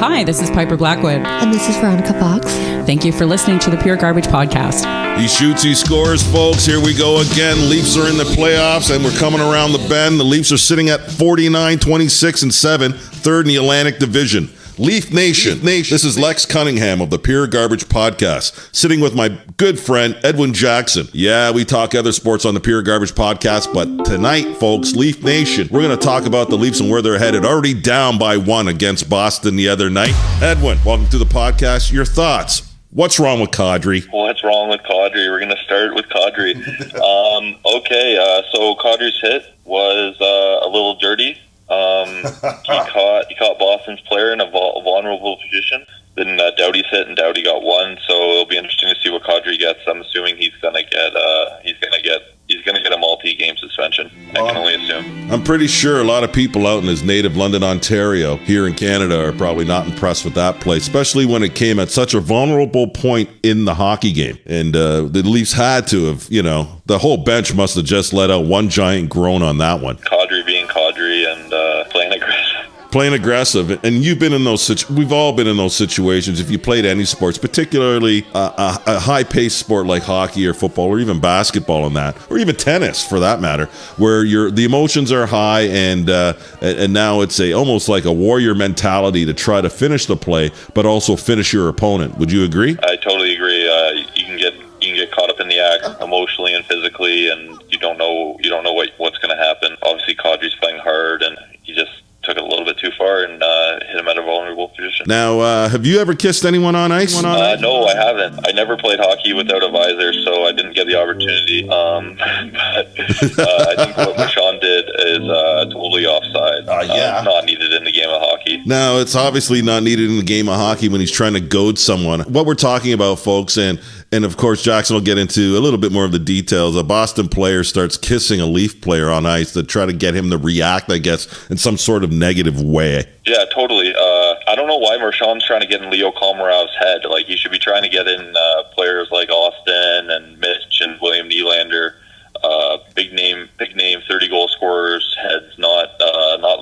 Hi, this is Piper Blackwood. And this is Veronica Fox. Thank you for listening to the Pure Garbage Podcast. He shoots, he scores, folks. Here we go again. Leafs are in the playoffs, and we're coming around the bend. The Leafs are sitting at 49, 26, and 7, third in the Atlantic Division. Leaf Nation. This is Lex Cunningham of the Pure Garbage Podcast, sitting with my good friend, Edwin Jackson. Yeah, we talk other sports on the Pure Garbage Podcast, but tonight, folks, Leaf Nation, we're going to talk about the Leafs and where they're headed. Already down by 1 against Boston the other night. Edwin, welcome to the podcast. Your thoughts? What's wrong with Kadri? What's wrong with Kadri? We're going to start with Kadri. So Kadri's hit was a little dirty. He caught Boston's player in a vulnerable position. Then Doughty's hit, and Doughty got one. So it'll be interesting to see what Kadri gets. I'm assuming he's gonna get a multi-game suspension. I can only assume. I'm pretty sure a lot of people out in his native London, Ontario, here in Canada, are probably not impressed with that play, especially when it came at such a vulnerable point in the hockey game. And the Leafs had to have, the whole bench must have just let out one giant groan on that one. Kadri being Kadri and playing aggressive. Playing aggressive, and you've been in those. We've all been in those situations. If you played any sports, particularly a high-paced sport like hockey or football or even basketball, or even tennis for that matter, where the emotions are high, and now it's almost like a warrior mentality to try to finish the play, but also finish your opponent. Would you agree? I totally agree. You can get caught up in the act emotionally and physically, and you don't know what's going to happen. Obviously, Kadri's playing hard, and he just took it a little bit too far and hit him at a vulnerable position. Now, have you ever kissed anyone on ice? No, I haven't. I never played hockey without a visor, so I didn't get the opportunity. But I think what Marchand did is totally offside. Not needed in the game of hockey. No, it's obviously not needed in the game of hockey when he's trying to goad someone. What we're talking about, folks, and of course Jackson will get into a little bit more of the details. A Boston player starts kissing a Leaf player on ice to try to get him to react, I guess, in some sort of negative way. Yeah, totally. I don't know why Marchand's trying to get in Leo Komarov's head. Like, he should be trying to get in players like Austin and Mitch and William Nylander, big name 30-goal scorers' heads, not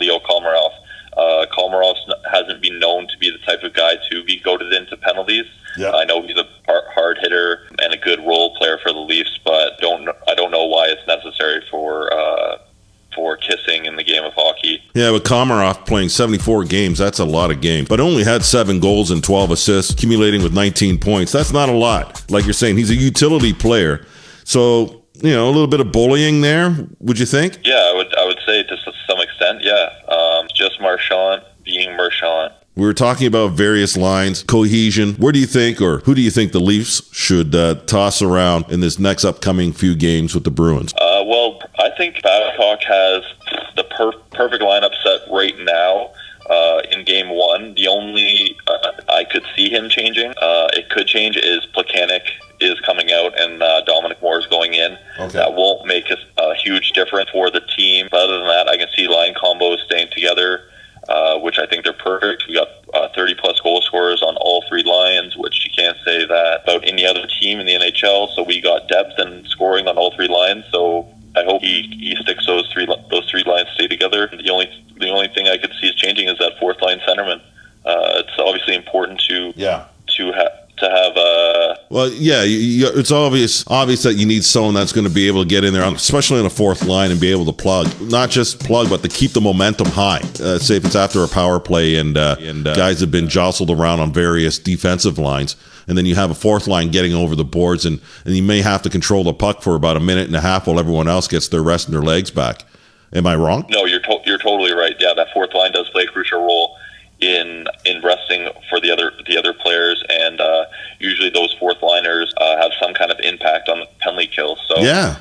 Leo Komarov. Komarov hasn't been known to be the type of guy to be goaded into penalties. Yeah. I know he's a hard hitter and a good role player for the Leafs, but I don't know why it's necessary for kissing in the game of hockey. Yeah, with Komarov playing 74 games, that's a lot of games. But only had 7 goals and 12 assists, accumulating with 19 points. That's not a lot. Like you're saying, he's a utility player. So, a little bit of bullying there, would you think? Yeah, I would say to some extent, yeah. Just Marchand being Marchand. We were talking about various lines, cohesion. Where do you think, or who do you think the Leafs should toss around in this next upcoming few games with the Bruins? Well, I think Babcock has the perfect lineup set right now in Game 1. The only I could see him changing, it could change, is Plekanec is coming out and Dominic Moore is going in. Okay. That won't make a huge difference for the team. But other than that, I can see line combos staying together, which I think they're perfect. We got 30-plus goal scorers on all 3 lines, which you can't say that about any other team in the NHL. So we got depth and scoring on all 3 lines. So I hope he sticks those three lines stay together. The only thing I could see is changing is that 4th line centerman. It's obviously important to have well, yeah, it's obvious that you need someone that's going to be able to get in there, especially on a 4th line, and be able to plug, not just plug, but to keep the momentum high. Say if it's after a power play and guys have been jostled around on various defensive lines, and then you have a 4th line getting over the boards, and you may have to control the puck for about a minute and a half while everyone else gets their rest and their legs back. Am I wrong? No, you're totally right. Yeah, that 4th line does play a crucial role in resting for the other players, and usually those 4th liners have some kind of impact on the penalty kill. So yeah,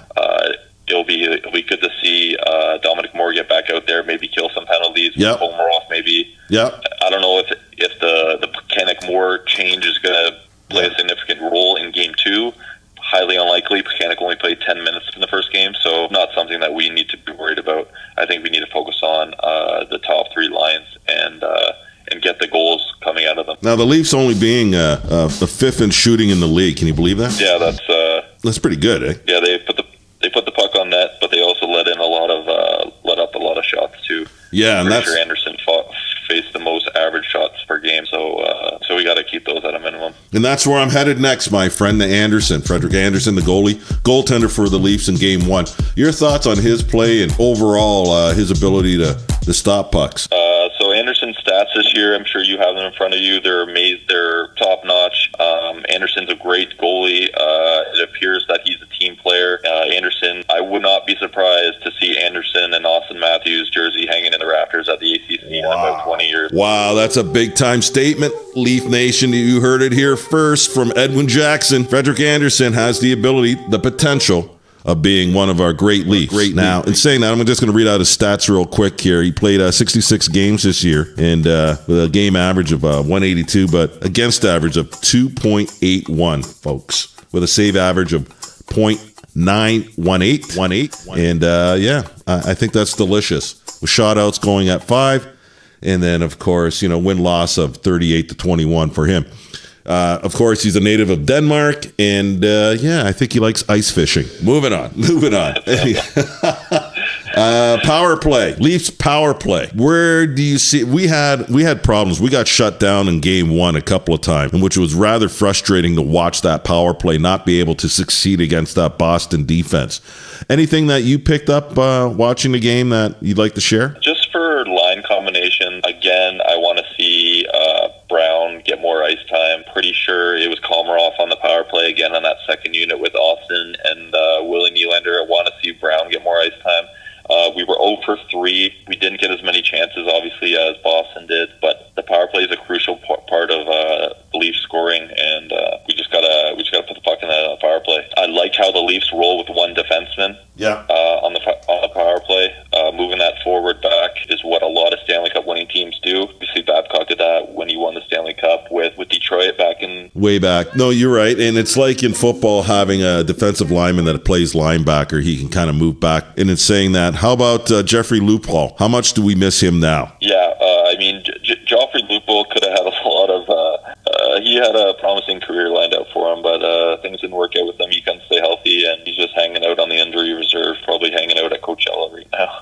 it'll be good to see Dominic Moore get back out there, maybe kill some penalties. Yep. Komarov maybe. Yeah. I don't know if the Plekanec Moore change is going to play a significant role in Game 2. Highly unlikely. Plekanec only played 10 minutes in the first game, so not something that we need to be worried about. I think we need to focus on the top 3 lines and get the goals coming out of them. Now, the Leafs only being the 5th in shooting in the league. Can you believe that? Yeah, that's pretty good, eh? Yeah, they put the puck on net, but they also let up a lot of shots too. Yeah, and Richard Anderson faced the most average shots per game, so And that's where I'm headed next, my friend, to Anderson. Frederik Andersen, the goaltender for the Leafs in Game 1. Your thoughts on his play and overall his ability to stop pucks? So Anderson's stats this year, I'm sure you have them in front of you. They're amazing. They're top-notch. Anderson's a great goalie. It appears that he's a team player. Anderson, I would not be surprised to see Anderson and Austin Matthews jersey hanging in the rafters at the ACC in about 20 years. Wow, that's a big-time statement. Leaf Nation, you heard it here first from Edwin Jackson. Frederik Andersen has the ability, the potential of being one of our great Leafs. Now, in saying that, I'm just going to read out his stats real quick here. He played 66 games this year, and with a game average of 182, but against average of 2.81, folks, with a save average of 0.918. And I think that's delicious. With shutouts going at 5, and then, of course, win-loss of 38-21 for him. Of course, he's a native of Denmark, and I think he likes ice fishing. Moving on. Power play, Leafs power play. Where do you see? We had problems. We got shut down in Game 1 a couple of times, in which it was rather frustrating to watch that power play not be able to succeed against that Boston defense. Anything that you picked up watching the game that you'd like to share? Just for line combination, again, I want to see Brown get more ice time. Pretty sure it was Komarov on the power play again on that second unit with Austin and Willie Nylander. I want to see Brown get more ice time. We were 0 for 3. We didn't get as many chances, obviously, as Boston did, but the power play is a crucial part of the Leafs scoring, and we just gotta put the puck in the power play. I like how the Leafs roll with one defenseman. On the power play, moving that forward back is what a lot of Stanley Cup winning teams do. Obviously, Babcock did that when he won the Stanley Cup with Detroit way back. No, you're right, and it's like in football having a defensive lineman that plays linebacker. He can kind of move back. And in saying that, how about Jeffrey Lupul? How much do we miss him now? Joffrey Lupul could have had a lot of. He had a promising career lined up for him, but things didn't work out with him. He couldn't stay healthy, and he's just hanging out on the injury reserve, probably hanging out at Coachella right now.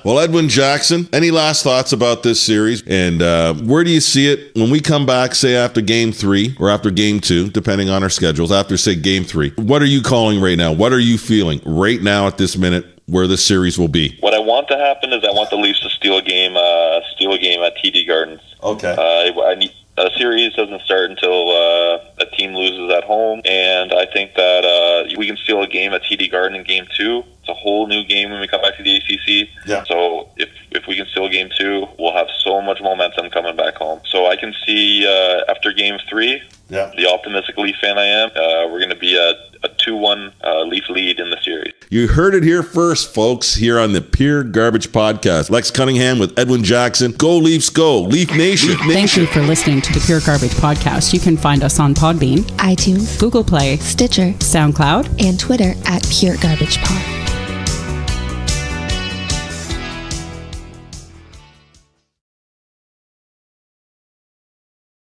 Well, Edwin Jackson, any last thoughts about this series? And where do you see it when we come back, say after Game 3 or after Game 2, depending on our schedules, after, say, Game 3? What are you calling right now? What are you feeling right now at this minute where this series will be? What I want to happen is I want the Leafs to steal a game at TD Gardens. Okay. I need. A series doesn't start until a team loses at home, and I think that we can steal a game at TD Garden in Game 2. It's a whole new game when we come back to the ACC. Yeah. So if we can steal Game 2, we'll have so much momentum coming back home. So I can see after Game 3, the optimistic Leaf fan I am, we're going to be a 2-1 Leaf lead in the series. You heard it here first, folks, here on the Pure Garbage Podcast. Lex Cunningham with Edwin Jackson. Go Leafs, go. Leaf Nation. Thank you for listening to the Pure Garbage Podcast. You can find us on Podbean, iTunes, Google Play, Stitcher, SoundCloud, and Twitter at Pure Garbage Pod.